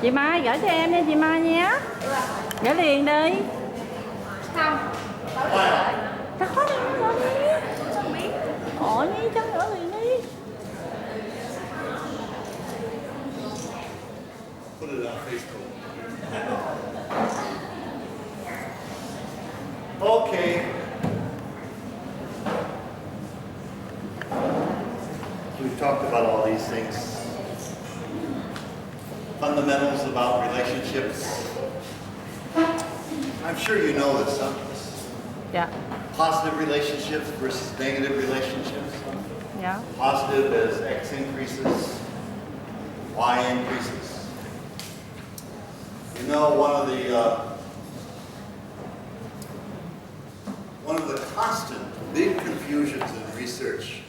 Chị Mai gửi cho em nha chị Mai nhé. Gửi liền đi. Không. Sao khó đâu gửi đi. Ủa Nhi cho gửi liền đi. Put it on Facebook. Okay. We've talked about all these things. Fundamentals about relationships. I'm sure you know this, huh? Dạ. Positive relationships versus negative relationships. Dạ. Positive as X increases, Y increases. You know, one of the constant big confusions in research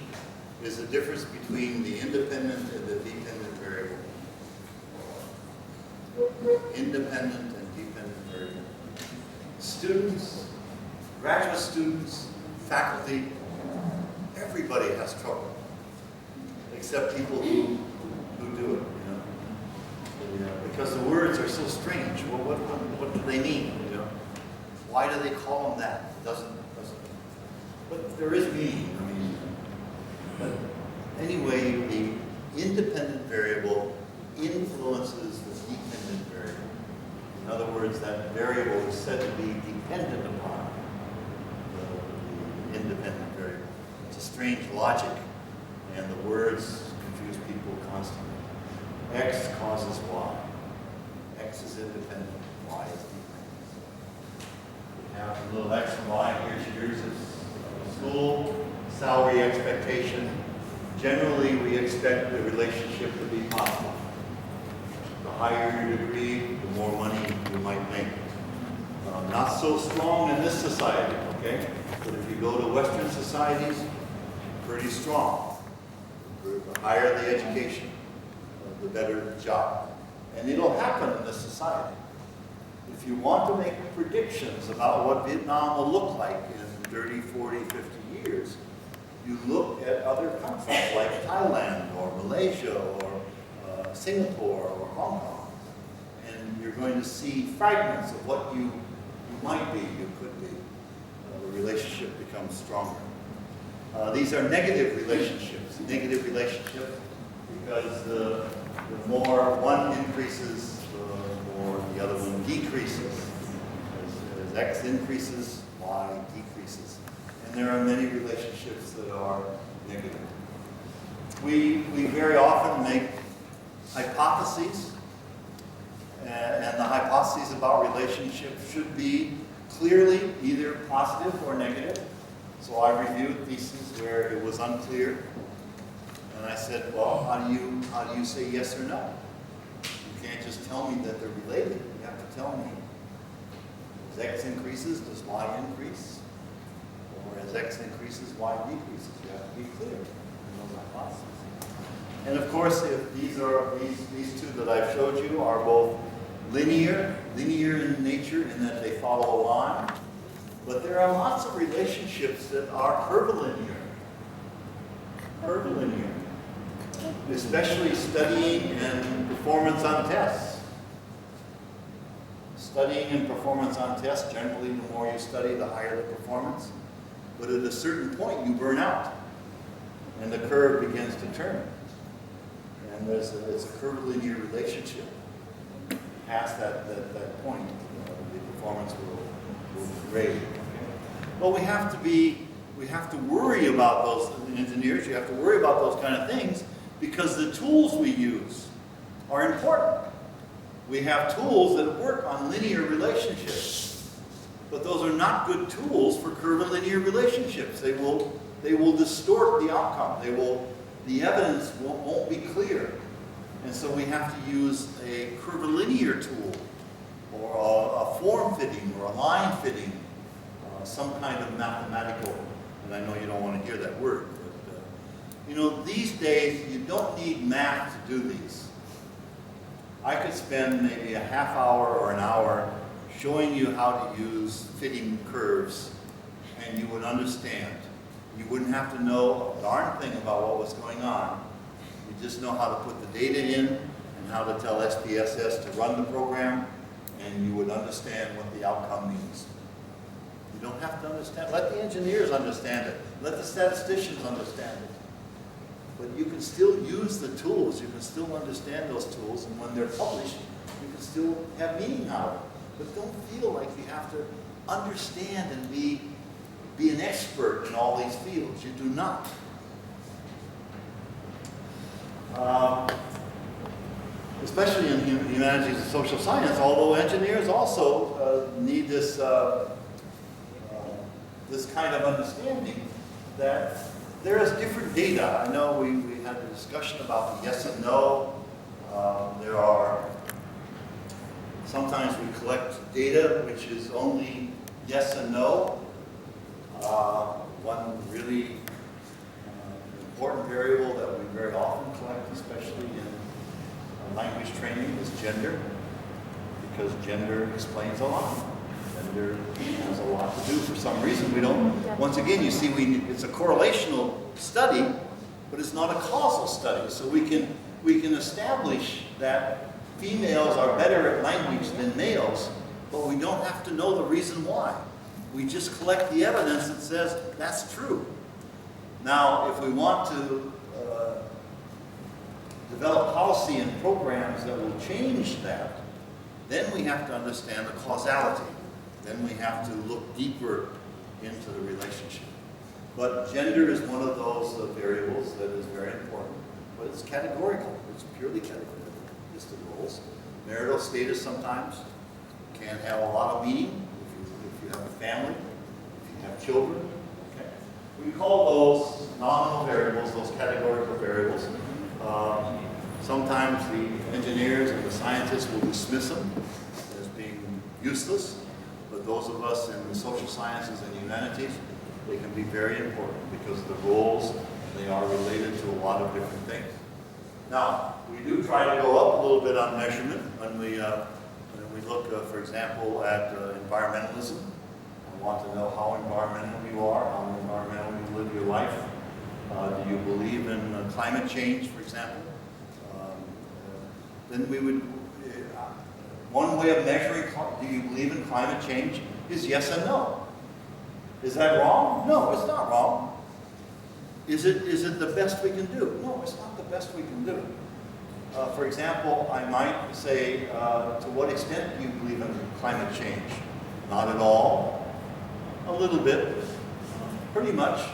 is the difference between the independent and the dependent variable. Independent and dependent variable. Students, graduate students, faculty, everybody has trouble, except people who do it, you know. Because the words are so strange. Well, what do they mean, you know? Why do they call them that? It doesn't. But there is meaning. I mean, but anyway, the independent variable influences the dependent variable. In other words, that variable is said to be dependent upon the independent variable. It's a strange logic, and the words confuse people constantly. X causes Y. X is independent, Y is dependent. We have a little X and Y. Here's yours is school, salary expectation. Generally, we expect the relationship to be positive. The higher your degree, the more money you might make. Not so strong in this society, okay? But if you go to Western societies, pretty strong. The higher the education, the better job. And it'll happen in this society. If you want to make predictions about what Vietnam will look like in 30, 40, 50 years, you look at other countries like Thailand or Malaysia or Singapore or Hong Kong. And you're going to see fragments of what you might be, you could be. The relationship becomes stronger. These are negative relationships. Negative relationships because the more one increases, the more the other one decreases. As X increases, Y decreases. And there are many relationships that are negative. We very often make hypotheses, and the hypotheses about relationships should be clearly either positive or negative. So I reviewed theses where it was unclear, and I said, well, how do you say yes or no? You can't just tell me that they're related. You have to tell me, as X increases, does Y increase? Or as X increases, Y decreases. You have to be clear in those hypotheses. And of course, if these two that I've showed you are both linear in nature in that they follow a line, but there are lots of relationships that are curvilinear. Curvilinear. Especially studying and performance on tests. Studying and performance on tests, generally the more you study, the higher the performance. But at a certain point, you burn out, and the curve begins to turn. And it's a curvilinear relationship. Past that point, the performance will degrade. Well, we have to worry about those engineers. You have to worry about those kind of things because the tools we use are important. We have tools that work on linear relationships, but those are not good tools for curvilinear relationships. They will distort the outcome. The evidence won't be clear. And so we have to use a curvilinear tool, or a form fitting, or a line fitting, some kind of mathematical, and I know you don't want to hear that word, but you know, these days you don't need math to do these. I could spend maybe a half hour or an hour showing you how to use fitting curves, and you would understand. You wouldn't have to know a darn thing about what was going on. You just know how to put the data in and how to tell SPSS to run the program, and you would understand what the outcome means. You don't have to understand. Let the engineers understand it. Let the statisticians understand it. But you can still use the tools. You can still understand those tools, and when they're published, you can still have meaning out of it. But don't feel like you have to understand and be an expert in all these fields. You do not. Especially in humanities and social science, although engineers also need this, this kind of understanding that there is different data. I know we had a discussion about the yes and no. There are, sometimes we collect data which is only yes and no. One really important variable that we very often collect, especially in language training, is gender, because gender explains a lot. Gender has a lot to do. For some reason, we don't, once again, you see, it's a correlational study, but it's not a causal study. So we can establish that females are better at language than males, but we don't have to know the reason why. We just collect the evidence that says that's true. Now, if we want to develop policy and programs that will change that, then we have to understand the causality. Then we have to look deeper into the relationship. But gender is one of those variables that is very important. But it's categorical. It's purely categorical. It's the roles. Marital status sometimes can have a lot of meaning if you have a family, if you have children. Okay. We call those nominal variables, those categorical variables. Sometimes the engineers and the scientists will dismiss them as being useless. But those of us in the social sciences and humanities, they can be very important because the roles, they are related to a lot of different things. Now, we do try to go up a little bit on measurement when we look, for example, at environmentalism. I want to know how environmental you are, how environmental you live your life. Do you believe in climate change, for example? Then we would, one way of measuring, do you believe in climate change, is yes and no. Is that wrong? No, it's not wrong. Is it the best we can do? No, it's not the best we can do. For example, I might say, to what extent do you believe in climate change? Not at all. A little bit. Pretty much.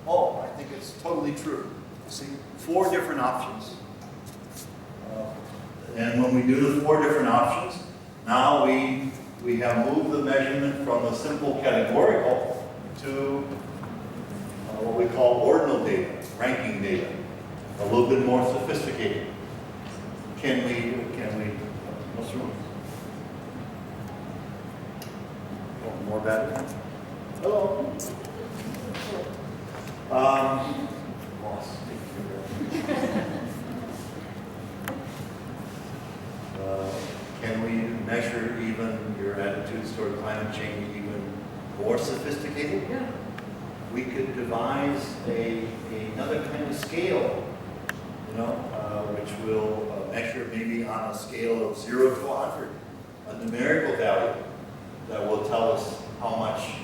Oh, I think it's totally true. You see, 4 different options. And when we do the 4 different options, now we have moved the measurement from a simple categorical to what we call ordinal data, ranking data, a little bit more sophisticated. Can we, what's wrong? Oh, more battery? Hello? Lost. Can we measure even your attitudes toward climate change even more sophisticated? Yeah. We could devise another kind of scale, you know, which will measure maybe on a scale of 0 to 100, a numerical value that will tell us how much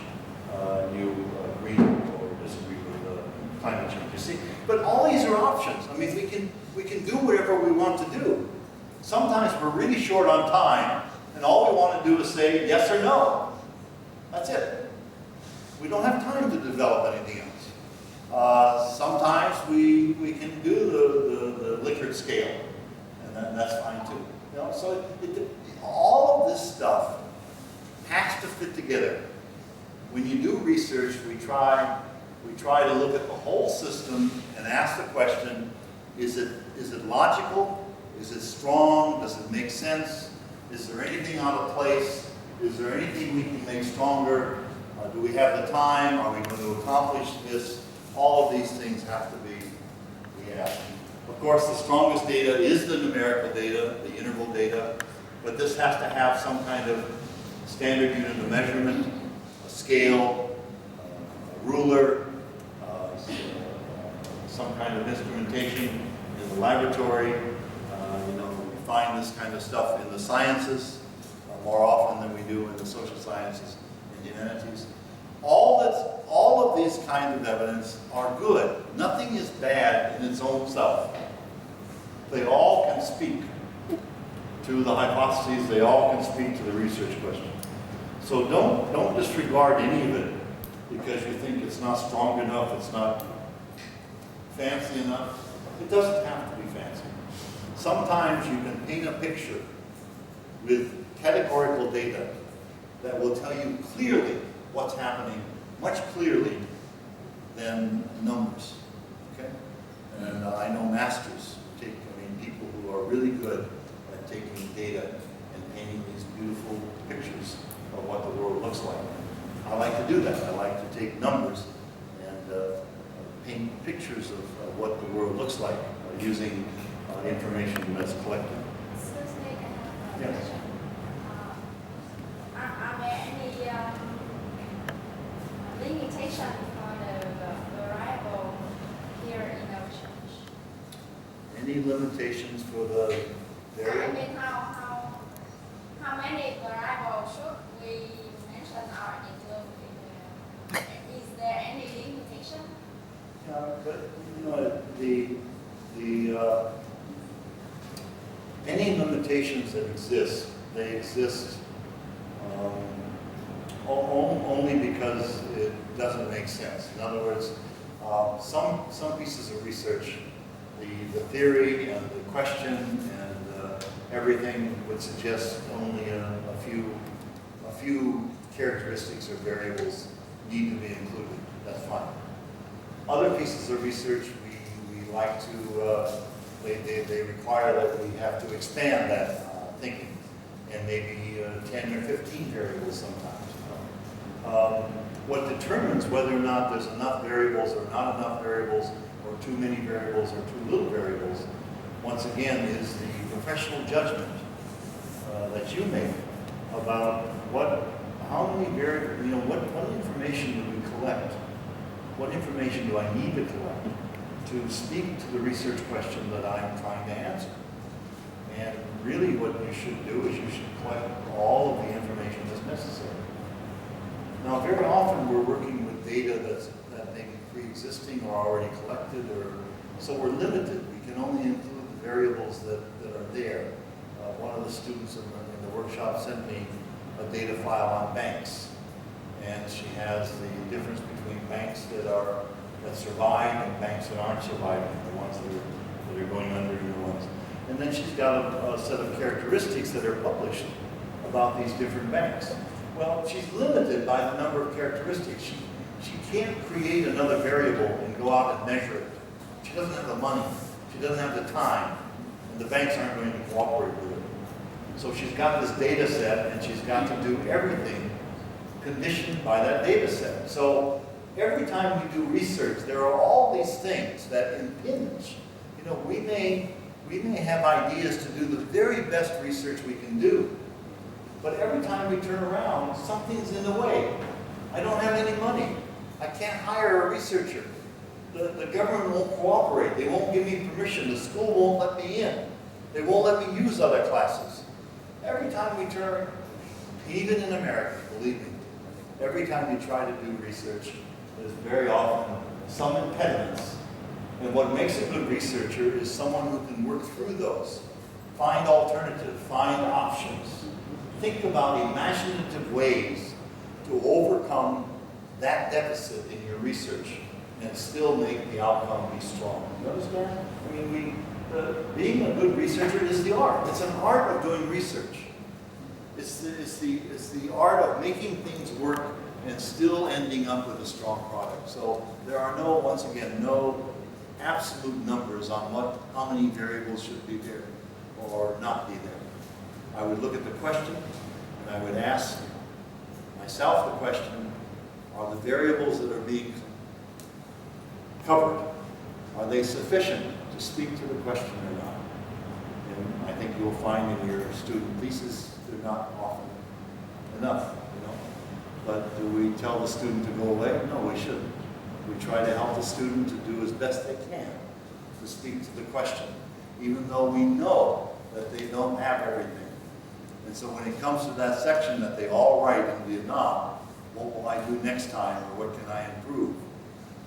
you agree or disagree with climate change. You see, but all these are options. I mean, we can do whatever we want to do. Sometimes we're really short on time, and all we want to do is say yes or no. That's it. We don't have time to develop anything else. Sometimes we can do the Likert scale, and that's fine too. You know, so all of this stuff has to fit together. When you do research, we try to look at the whole system and ask the question: is it logical? Is it strong? Does it make sense? Is there anything out of place? Is there anything we can make stronger? Do we have the time? Are we going to accomplish this? All of these things have to be asked. Of course, the strongest data is the numerical data, the interval data, but this has to have some kind of standard unit of measurement, a scale, a ruler, some kind of instrumentation in the laboratory. find this kind of stuff in the sciences more often than we do in the social sciences and humanities. All of these kinds of evidence are good. Nothing is bad in its own self. They all can speak to the hypotheses. They all can speak to the research question. So don't disregard any of it because you think it's not strong enough, it's not fancy enough. It doesn't have to be fancy. Sometimes you can paint a picture with categorical data that will tell you clearly what's happening, much clearly than numbers. Okay? And I know masters, people who are really good at taking data and painting these beautiful pictures of what the world looks like. I like to do that. I like to take numbers and paint pictures of what the world looks like using information that's collected. Excuse me, I have a Yes. question. Are there any limitation for the variable here in the change? Any limitations for the I variable? mean, how many variables should we mention or include in there? Is there any limitation? But you know, any limitations that exist, they exist only because it doesn't make sense. In other words, some pieces of research, the theory and the question and everything would suggest only a few characteristics or variables need to be included. That's fine. Other pieces of research we like to, they require that we have to expand that thinking, and maybe 10 or 15 variables sometimes. What determines whether or not there's enough variables or not enough variables, or too many variables or too little variables, once again, is the professional judgment that you make about how many variables, what information do we collect? What information do I need to collect to speak to the research question that I'm trying to answer? And really what you should do is you should collect all of the information that's necessary. Now, very often we're working with data that may be pre-existing or already collected, so we're limited. We can only include the variables that are there. One of the students in the workshop sent me a data file on banks, and she has the difference between banks that survive and banks that aren't surviving, the ones that are going under and the ones. And then she's got a set of characteristics that are published about these different banks. Well, she's limited by the number of characteristics. She can't create another variable and go out and measure it. She doesn't have the money. She doesn't have the time. And the banks aren't going to cooperate with her. So she's got this data set, and she's got to do everything conditioned by that data set. So every time we do research, there are all these things that impinge. We may have ideas to do the very best research we can do, but every time we turn around, something's in the way. I don't have any money. I can't hire a researcher. The government won't cooperate. They won't give me permission. The school won't let me in. They won't let me use other classes. Every time we turn, even in America, believe me, every time you try to do research, there's very often some impediments. And what makes a good researcher is someone who can work through those, find alternatives, find options. Think about imaginative ways to overcome that deficit in your research and still make the outcome be strong. You understand? Being a good researcher is the art. It's an art of doing research. It's the art of making things work and still ending up with a strong product. So there are once again, no absolute numbers on how many variables should be there or not be there. I would look at the question and I would ask myself the question, are the variables that are being covered, are they sufficient to speak to the question or not? And I think you'll find in your student thesis they're not often enough, But do we tell the student to go away? No, we shouldn't. We try to help the student to do as best they can to speak to the question, even though we know that they don't have everything. And so when it comes to that section that they all write in Vietnam, what will I do next time, or what can I improve?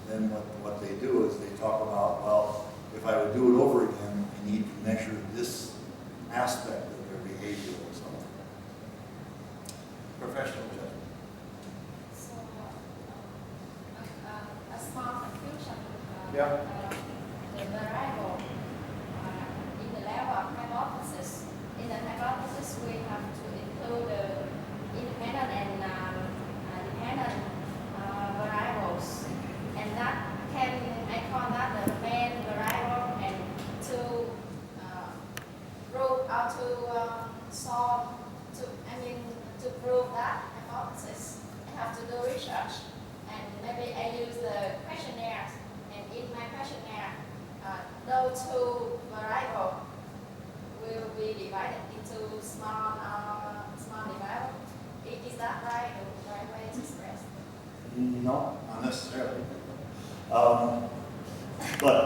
Then what they do is they talk about, well, if I would do it over again, I need to measure this aspect of their behavior or something. Professional judgment. So, a small confusion. Yeah. The variable in the level of hypothesis. In the hypothesis, we have to include the independent and dependent variables, and that I call that the main variable, and to prove how to solve, to prove that hypothesis, I have to do research, and maybe I use the questionnaires, and in my questionnaire, those two variables will be divided into small divided. Is that right? The right way to express? No, not necessarily. But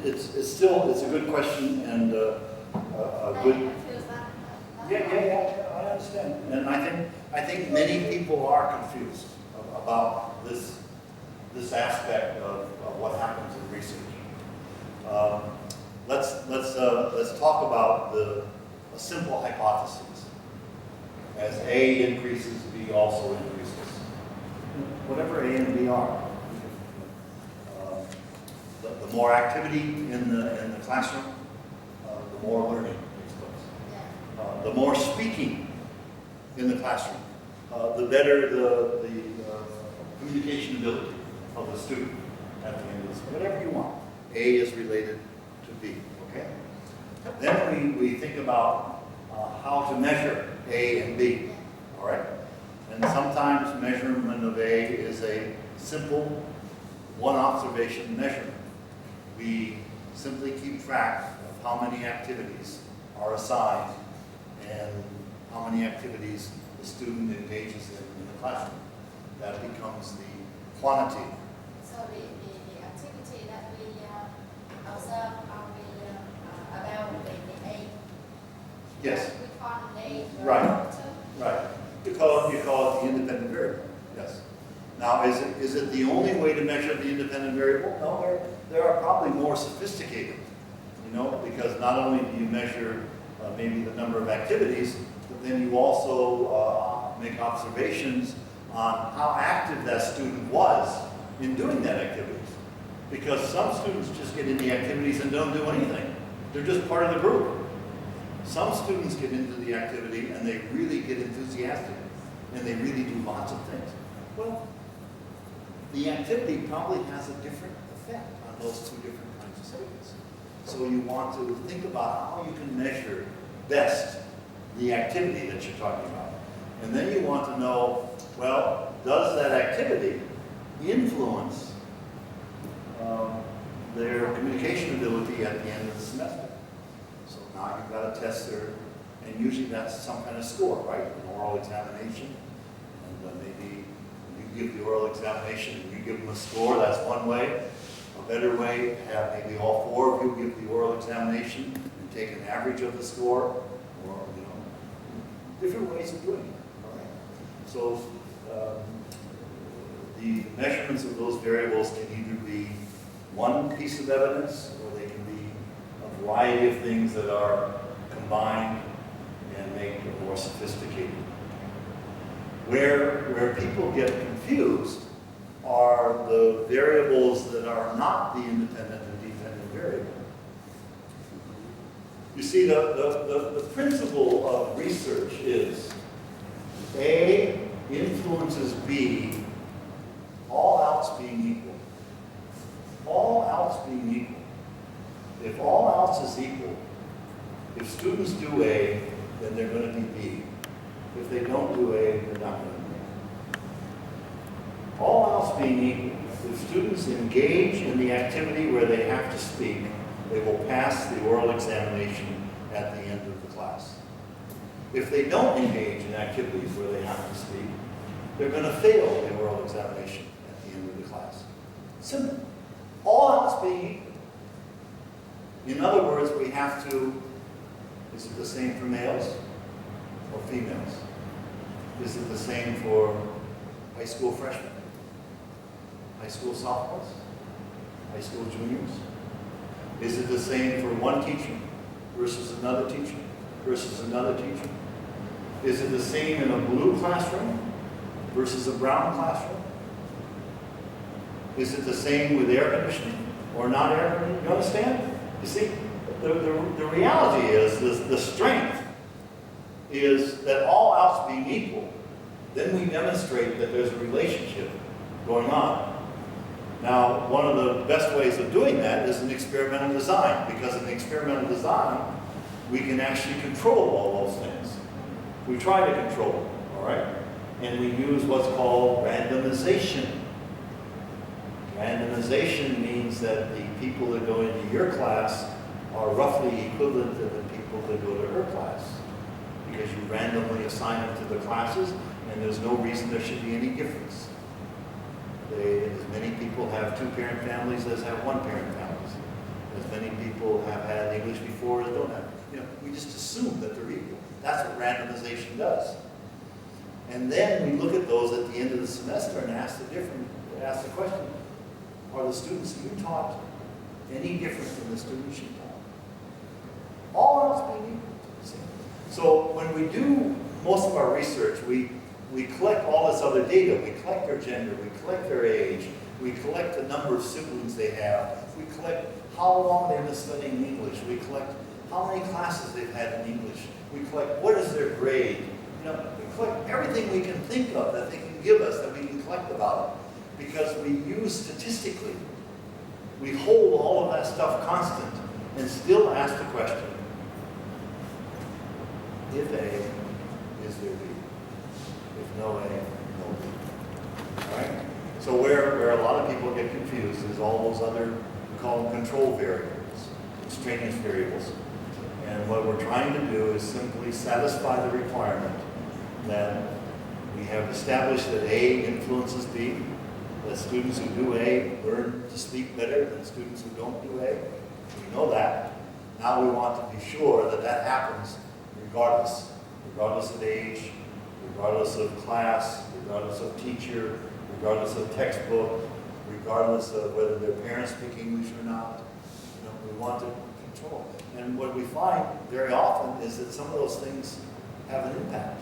it's still a good question and a good. Confuse that. Yeah, I understand. And I think many people are confused about this aspect of what happens in research. Let's talk about a simple hypothesis. As A increases, B also increases. Whatever A and B are. The more activity in the classroom, the more learning takes place. The more speaking in the classroom, the better the communication ability of the student at the end of this. Whatever you want. A is related to B, okay? Then we think about how to measure A and B, all right? And sometimes measurement of A is a simple one observation measurement. We simply keep track of how many activities are assigned and how many activities the student engages in the classroom. That becomes the quantity. So the activity that we observe are about the A. Yes. We call it A. Right. Right. You call it the independent variable. Yes. Now, is it the only way to measure the independent variable? No, there are probably more sophisticated, because not only do you measure maybe the number of activities, but then you also make observations on how active that student was in doing that activity. Because some students just get in the activities and don't do anything. They're just part of the group. Some students get into the activity and they really get enthusiastic and they really do lots of things. Well, the activity probably has a different effect on those two different kinds of students. So you want to think about how you can measure best the activity that you're talking about. And then you want to know, well, does that activity influence their communication ability at the end of the semester? So now you've got a tester, and usually that's some kind of score, right? An oral examination. And maybe you give the oral examination and you give them a score, that's one way. A better way, have maybe all four of you give the oral examination and take an average of the score, or, different ways of doing it. All right? So the measurements of those variables can either be one piece of evidence, or they can be a variety of things that are combined and make it more sophisticated. Where people get confused are the variables that are not the independent and dependent variable. You see, the principle of research is A influences B, all else being equal. All else being equal. If all else is equal, if students do A, then they're going to be B. If they don't do A, they're not going to be. All else being equal, if students engage in the activity where they have to speak, they will pass the oral examination at the end of the class. If they don't engage in activities where they have to speak, they're going to fail the oral examination at the end of the class. Simple. All else being equal. In other words, we have to Is it the same for males or females? Is it the same for high school freshmen, high school sophomores, high school juniors? Is it the same for one teacher versus another teacher versus another teacher? Is it the same in a blue classroom versus a brown classroom? Is it the same with air conditioning or not air conditioning? You understand? You see, the reality is, the strength is that all else being equal, then we demonstrate that there's a relationship going on. Now, one of the best ways of doing that is in experimental design, because in experimental design, we can actually control all those things. We try to control them, all right? And we use what's called randomization. Randomization means that the people that go into your class are roughly equivalent to the people that go to her class, because you randomly assign them to the classes, and there's no reason there should be any difference. As many people have two-parent families as have one-parent families. As many people have had English before as don't have. You know, we just assume that they're equal. That's what randomization does. And then we look at those at the end of the semester and ask the question, are the students that you taught any different from the students you taught? All else being equal. So when we do most of our research, we collect all this other data. We collect their gender, we collect their age, we collect the number of siblings they have, we collect how long they've been studying English, we collect how many classes they've had in English, we collect what is their grade. You know, we collect everything we can think of that they can give us, that we can collect about it, because we use statistically. We hold all of that stuff constant and still ask the question, if A, is there B? If no A, no B. All right? So where a lot of people get confused is all those other, we call them control variables, extraneous variables. And what we're trying to do is simply satisfy the requirement that we have established that A influences B, that students who do A learn to speak better than students who don't do A. We know that. Now we want to be sure that that happens regardless of age, regardless of class, regardless of teacher, regardless of textbook, regardless of whether their parents speak English or not. You know, we want to control. And what we find very often is that some of those things have an impact.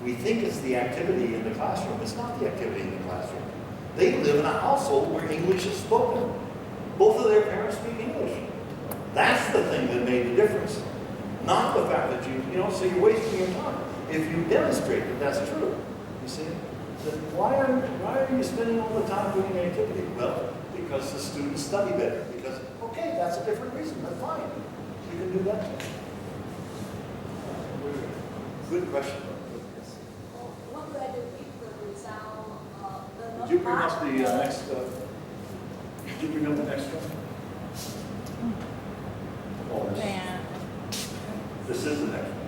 We think it's the activity in the classroom. It's not the activity in the classroom. They live in a household where English is spoken. Both of their parents speak English. That's the thing that made the difference. Not the fact that so you're wasting your time. If you demonstrate that that's true, you see, then why are you spending all the time doing the activity? Well, because the students study better. Because, okay, that's a different reason. That's fine. You can do that too. Good question. What do I do if the result Did you bring up the next? Did you bring up the next one? Oh, this is the next one.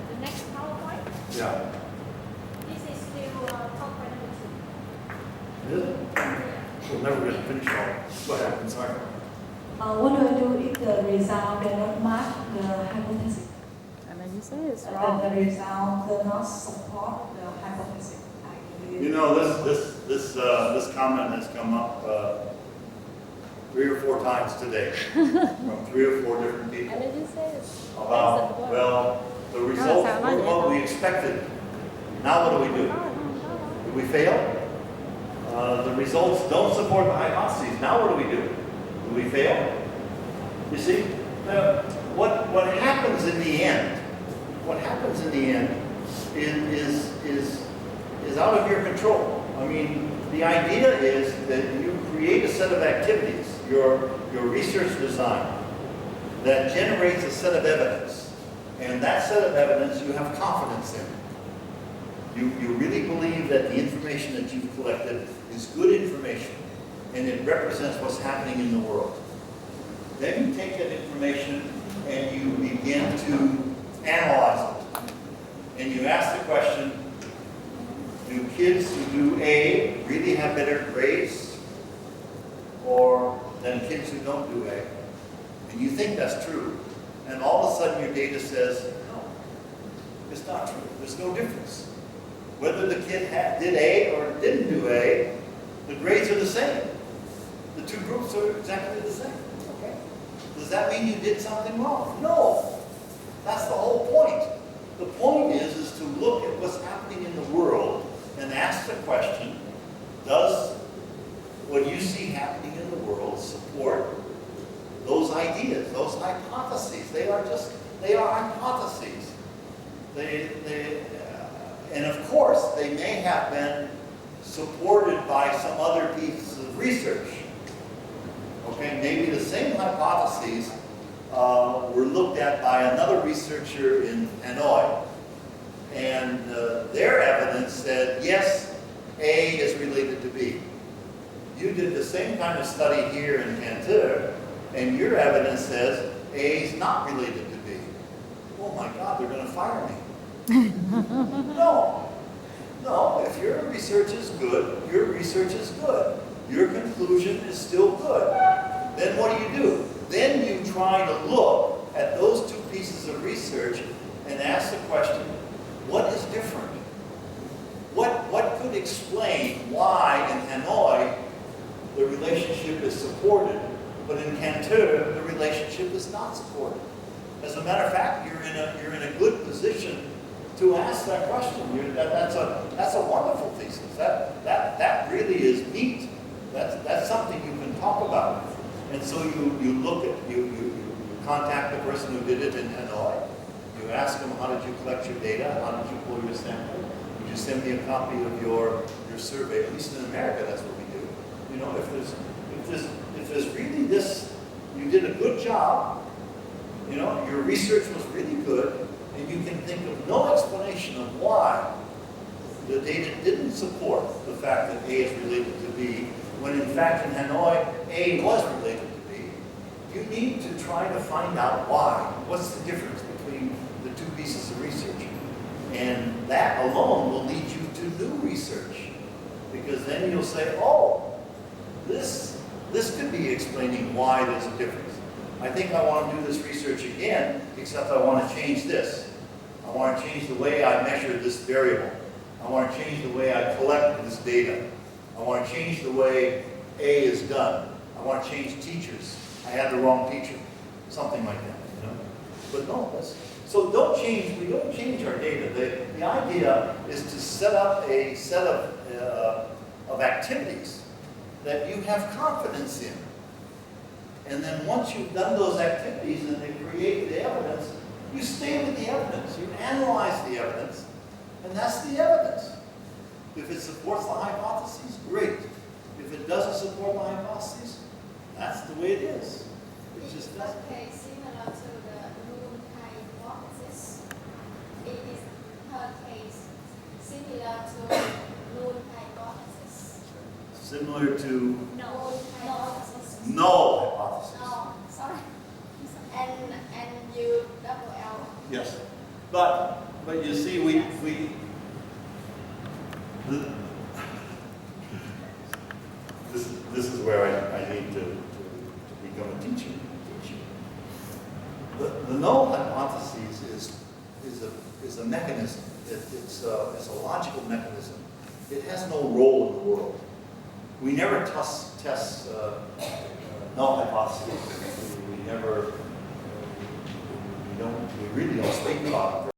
the next PowerPoint? Yeah. This is still PowerPoint number 2. Is it? We'll never get finished all. Go ahead. I'm sorry. What do I do if the result cannot match the hypothesis? And then you say it's The wrong. result does not support the hypothesis. You know, this comment has come up 3 or 4 times today from 3 or 4 different people And then you say it's about, well, the results were what we expected. Now what do? Did we fail? The results don't support the hypotheses. Now what do? Do we fail? You see, what happens in the end? What happens in the end is out of your control. I mean, the idea is that you create a set of activities, your research design, that generates a set of evidence. And that set of evidence you have confidence in. You really believe that the information that you've collected is good information and it represents what's happening in the world. Then you take that information and you begin to analyze it. And you ask the question, do kids who do A really have better grades or than kids who don't do A? And and you think that's true, and all of a sudden your data says, no, it's not true. There's no difference. Whether the kid did A or didn't do A, the grades are the same. The two groups are exactly the same. Okay? Does that mean you did something wrong? No. That's the whole point. The point is to look at what's happening in the world and ask the question, does what you see happening in the world support those ideas, those hypotheses? They are hypotheses. And of course, they may have been supported by some other pieces of research. Okay, maybe the same hypotheses were looked at by another researcher in Hanoi. And their evidence said, yes, A is related to B. You did the same kind of study here in Cantor, and your evidence says A is not related to B. Oh my God, they're going to fire me. No, if your research is good, your research is good. Your conclusion is still good. Then what do? Then you try to look at those two pieces of research and ask the question, what is different? What could explain why in Hanoi the relationship is supported, but in Cantor the relationship is not supported? As a matter of fact, you're in a good position to ask that question. That's a wonderful thesis. That really is neat. That's something you can talk about. And so you look at you contact the person who did it in Hanoi. You ask them, how did you collect your data? How did you pull your sample? Would you send me a copy of your survey? At least in America, that's what we do. You know, if there's really this, you did a good job. You know, your research was really good. And you can think of no explanation of why the data didn't support the fact that A is related to B, when in fact in Hanoi, A was related to B. You need to try to find out why. What's the difference between the two pieces of research? And that alone will lead you to new research. Because then you'll say, oh, this could be explaining why there's a difference. I think I want to do this research again, except I want to change this. I want to change the way I measure this variable. I want to change the way I collect this data. I want to change the way A is done. I want to change teachers. I had the wrong teacher. Something like that, you know? But no, so we don't change our data. The idea is to set up a set of activities that you have confidence in. And then once you've done those activities and they create the evidence, you stay with the evidence. You analyze the evidence, and that's the evidence. If it supports the hypotheses, great. If it doesn't support the hypotheses, that's the way it is. It just doesn't. Okay, similar to the Moon hypothesis. It is her case similar to Moon hypothesis. Similar to No hypothesis. null hypothesis. No, sorry. And you double L. Yes, but you see, this is where I need to become a teacher. The null hypothesis is a mechanism. It's a logical mechanism. It has no role in the world. We never test null hypotheses. We really don't speak about it.